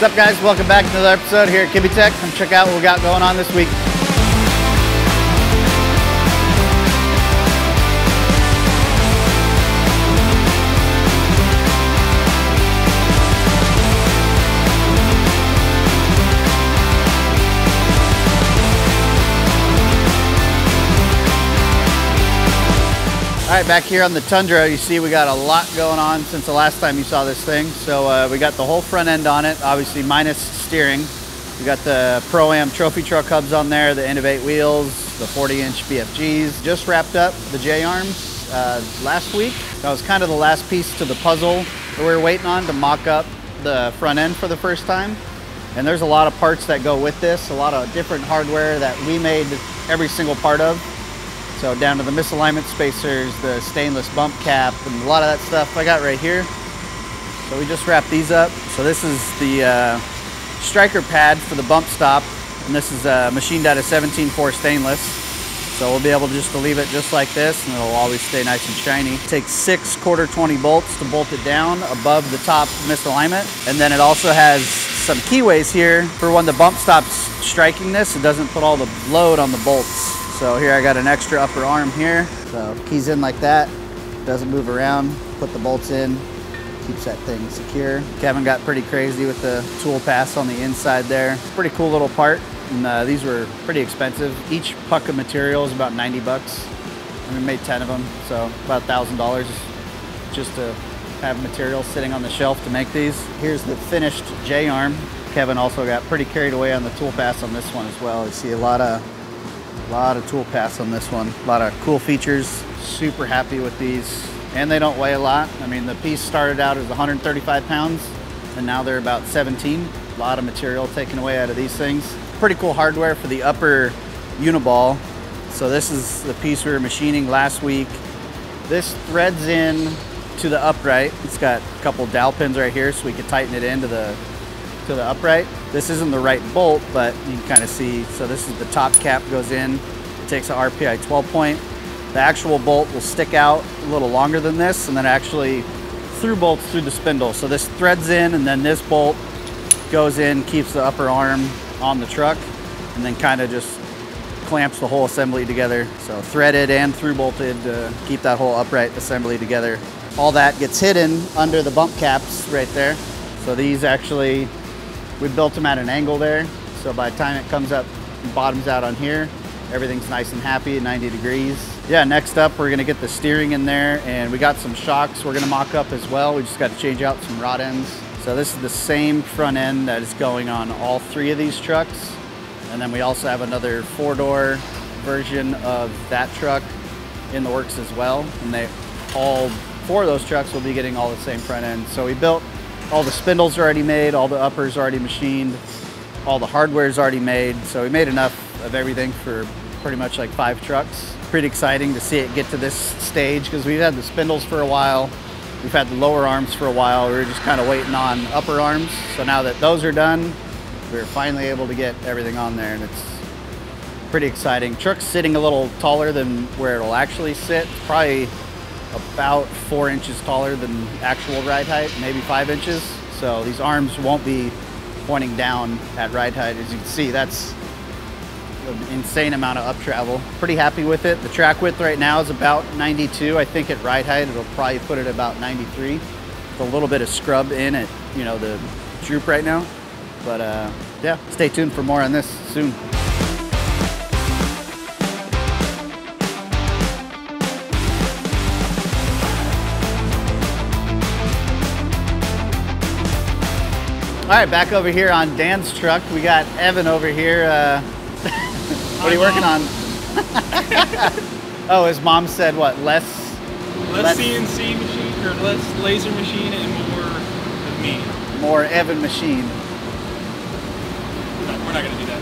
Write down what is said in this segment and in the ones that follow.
What's up, guys? Welcome back to another episode here at Kibbetech. Come check out what we got going on this week. All right, back here on the Tundra, you see we got a lot going on since the last time you saw this thing. So we got the whole front end on it, obviously minus steering. We got the Pro-Am trophy truck hubs on there, the Innovate wheels, the 40-inch BFGs. Just wrapped up the J Arms last week. That was kind of the last piece to the puzzle that we were waiting on to mock up the front end for the first time. And there's a lot of parts that go with this, a lot of different hardware that we made every single part of. So down to the misalignment spacers, the stainless bump cap, and a lot of that stuff I got right here. So we just wrapped these up. So this is the striker pad for the bump stop, and this is machined out of 17.4 stainless. So we'll be able just to leave it just like this, and it'll always stay nice and shiny. Take 6 /20 bolts to bolt it down above the top misalignment, and then it also has some keyways here for when the bump stops striking this. It doesn't put all the load on the bolts. So here I got an extra upper arm here. So keys in like that, doesn't move around. Put the bolts in, keeps that thing secure. Kevin got pretty crazy with the tool pass on the inside there. Pretty cool little part, and these were pretty expensive. Each puck of material is about 90 bucks. And we made 10 of them, so about $1,000 just to have material sitting on the shelf to make these. Here's the finished J arm. Kevin also got pretty carried away on the tool pass on this one as well. You see a lot of tool pass on this one. A lot of cool features. Super happy with these. And they don't weigh a lot. I mean, the piece started out as 135 pounds and now they're about 17. A lot of material taken away out of these things. Pretty cool hardware for the upper uniball. So this is the piece we were machining last week. This threads in to the upright. It's got a couple dowel pins right here so we can tighten it into the upright. This isn't the right bolt, but you can kind of see. So this is the top cap goes in. It takes a RPI 12 point. The actual bolt will stick out a little longer than this, and then actually through bolts through the spindle. So this threads in, and then this bolt goes in, keeps the upper arm on the truck, and then kind of just clamps the whole assembly together. So threaded and through bolted to keep that whole upright assembly together. All that gets hidden under the bump caps right there. So these actually, we built them at an angle there. So by the time it comes up and bottoms out on here, everything's nice and happy at 90 degrees. Yeah, next up, we're gonna get the steering in there, and we got some shocks we're gonna mock up as well. We just got to change out some rod ends. So this is the same front end that is going on all 3 of these trucks. And then we also have another 4-door version of that truck in the works as well. And all 4 of those trucks will be getting all the same front end. So we built all the spindles are already made, all the uppers already machined, all the hardware is already made. So we made enough of everything for pretty much like 5 trucks. Pretty exciting to see it get to this stage because we've had the spindles for a while. We've had the lower arms for a while. We were just kind of waiting on upper arms. So now that those are done, we're finally able to get everything on there, and it's pretty exciting. Truck's sitting a little taller than where it'll actually sit. It's probably about 4 inches taller than actual ride height, maybe 5 inches. So these arms won't be pointing down at ride height. As you can see, that's an insane amount of up travel. Pretty happy with it. The track width right now is about 92. I think at ride height, it'll probably put it about 93. With a little bit of scrub in at, you know, the droop right now. But yeah, stay tuned for more on this soon. All right, back over here on Dan's truck. We got Evan over here. What are you working on? Oh, his mom said what? Less CNC machine, or less laser machine, and more of me. More Evan machine. No, we're not gonna do that.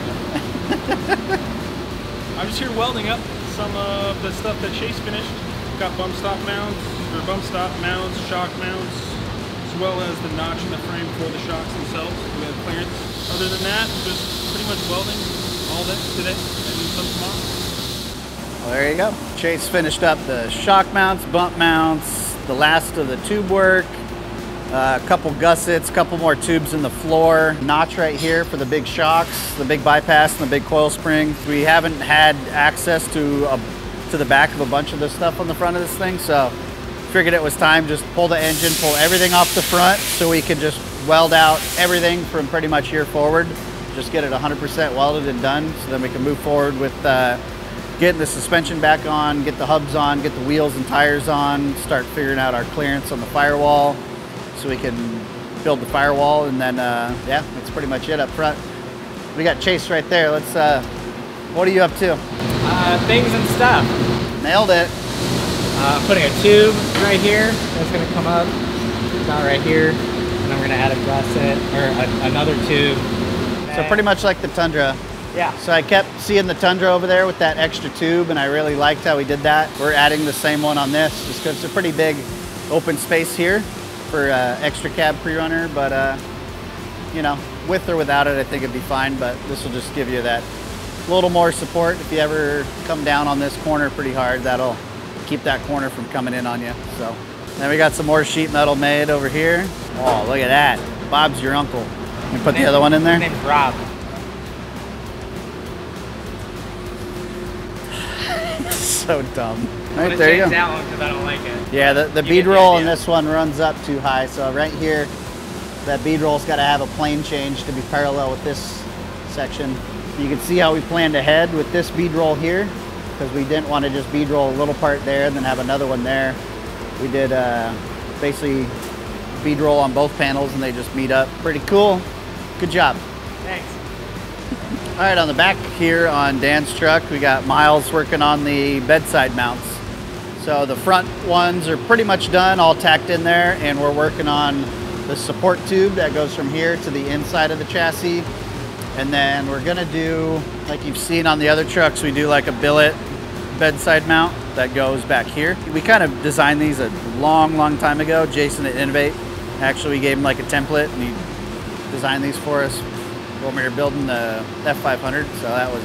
I'm just here welding up some of the stuff that Chase finished. Got bump stop mounts, shock mounts, as well as the notch in the frame for the shocks themselves. We have clearance. Other than that, just pretty much welding all day today and some tomorrow. Well, there you go. Chase finished up the shock mounts, bump mounts, the last of the tube work, A couple gussets, a couple more tubes in the floor, notch right here for the big shocks, the big bypass, and the big coil spring. We haven't had access to the back of a bunch of this stuff on the front of this thing, so figured it was time just pull the engine, pull everything off the front so we can just weld out everything from pretty much here forward. Just get it 100% welded and done, so then we can move forward with getting the suspension back on, get the hubs on, get the wheels and tires on, start figuring out our clearance on the firewall so we can build the firewall, and then yeah, that's pretty much it up front. We got Chase right there. Let's what are you up to? Things and stuff. Nailed it. Putting a tube right here that's going to come up about right here, and I'm going to add a gusset or another tube. So pretty much like the Tundra. Yeah. So I kept seeing the Tundra over there with that extra tube, and I really liked how we did that. We're adding the same one on this just because it's a pretty big open space here for extra cab Prerunner, but you know, with or without it, I think it'd be fine, but this will just give you that little more support. If you ever come down on this corner pretty hard, that'll keep that corner from coming in on you. So then we got some more sheet metal made over here. Oh, look at that. Bob's your uncle. Let me put the other one in there. His name's Rob. So dumb. Right, there you go. That one because I don't like it. Yeah, the bead roll in this one runs up too high. So right here, that bead roll's got to have a plane change to be parallel with this section. You can see how we planned ahead with this bead roll here, because we didn't want to just bead roll a little part there and then have another one there. We did basically bead roll on both panels and they just meet up. Pretty cool. Good job. Thanks. All right, on the back here on Dan's truck, we got Miles working on the bedside mounts. So the front ones are pretty much done, all tacked in there, and we're working on the support tube that goes from here to the inside of the chassis. And then we're gonna do, like you've seen on the other trucks, we do like a billet bedside mount that goes back here. We kind of designed these a long time ago. Jason at Innovate, actually we gave him like a template and he designed these for us when we were building the F500. So that was,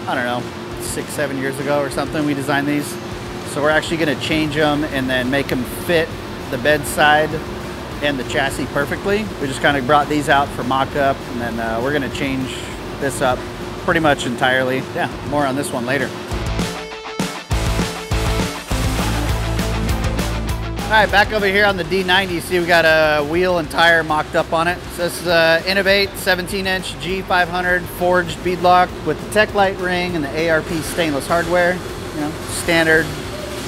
I don't know, 6-7 years ago or something we designed these. So we're actually gonna change them and then make them fit the bedside and the chassis perfectly. We just kind of brought these out for mock-up, and then we're gonna change this up pretty much entirely. Yeah, more on this one later. All right, back over here on the D90, you see we got a wheel and tire mocked up on it. So this is Innovate 17-inch G500 forged beadlock with the Tech Light ring and the ARP stainless hardware. You know, standard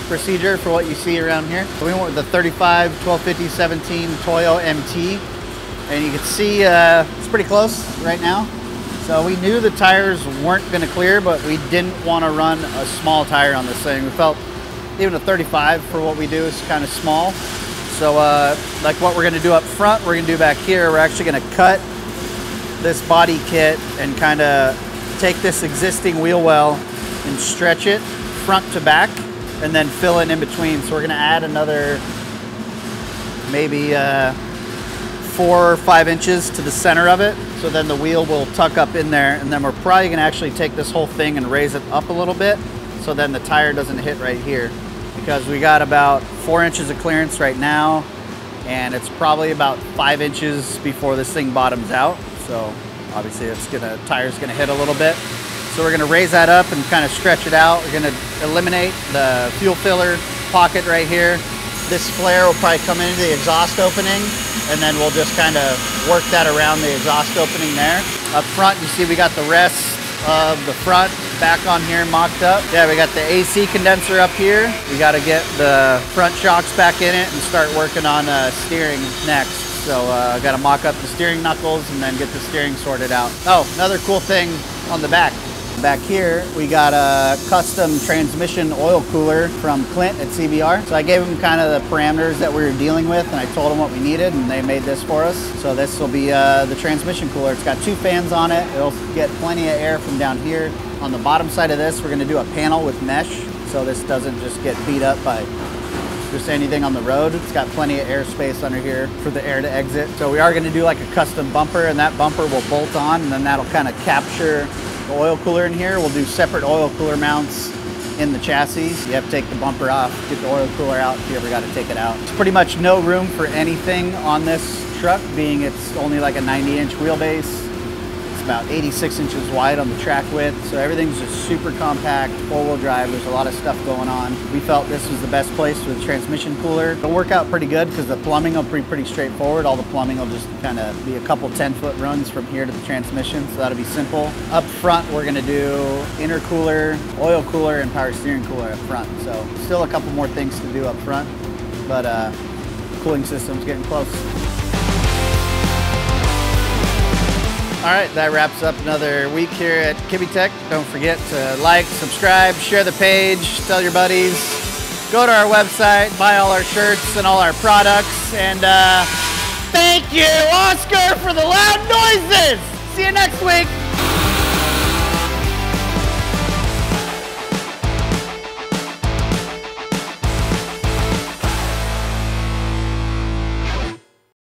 procedure for what you see around here. So we went with the 35 1250 17 Toyo MT, and you can see it's pretty close right now. So we knew the tires weren't going to clear, but we didn't want to run a small tire on this thing. We felt even a 35 for what we do is kind of small. So like what we're going to do up front, we're going to do back here. We're actually going to cut this body kit and kind of take this existing wheel well and stretch it front to back, and then fill in between. So we're gonna add another maybe 4 or 5 inches to the center of it. So then the wheel will tuck up in there, and then we're probably gonna actually take this whole thing and raise it up a little bit, so then the tire doesn't hit right here. Because we got about 4 inches of clearance right now, and it's probably about 5 inches before this thing bottoms out. So obviously tire's gonna hit a little bit. So we're gonna raise that up and kind of stretch it out. We're gonna eliminate the fuel filler pocket right here. This flare will probably come into the exhaust opening, and then we'll just kind of work that around the exhaust opening there. Up front, you see we got the rest of the front back on here mocked up. Yeah, we got the AC condenser up here. We gotta get the front shocks back in it and start working on steering next. So I gotta mock up the steering knuckles and then get the steering sorted out. Oh, another cool thing on the back. Back here, we got a custom transmission oil cooler from Clint at CBR. So I gave him kind of the parameters that we were dealing with, and I told him what we needed, and they made this for us. So this will be the transmission cooler. It's got 2 fans on it. It'll get plenty of air from down here. On the bottom side of this, we're gonna do a panel with mesh, so this doesn't just get beat up by just anything on the road. It's got plenty of airspace under here for the air to exit. So we are gonna do like a custom bumper, and that bumper will bolt on, and then that'll kind of capture the oil cooler in here. We'll do separate oil cooler mounts in the chassis. You have to take the bumper off, get the oil cooler out if you ever got to take it out. It's pretty much no room for anything on this truck, being it's only like a 90-inch wheelbase. It's about 86 inches wide on the track width, so everything's just super compact, four-wheel drive. There's a lot of stuff going on. We felt this was the best place for the transmission cooler. It'll work out pretty good because the plumbing will be pretty straightforward. All the plumbing will just kind of be a couple 10-foot runs from here to the transmission, so that'll be simple. Up front, we're gonna do intercooler, oil cooler, and power steering cooler up front. So still a couple more things to do up front, but cooling system's getting close. All right, that wraps up another week here at Kibbetech. Don't forget to like, subscribe, share the page, tell your buddies. Go to our website, buy all our shirts and all our products. And thank you, Oscar, for the loud noises. See you next week.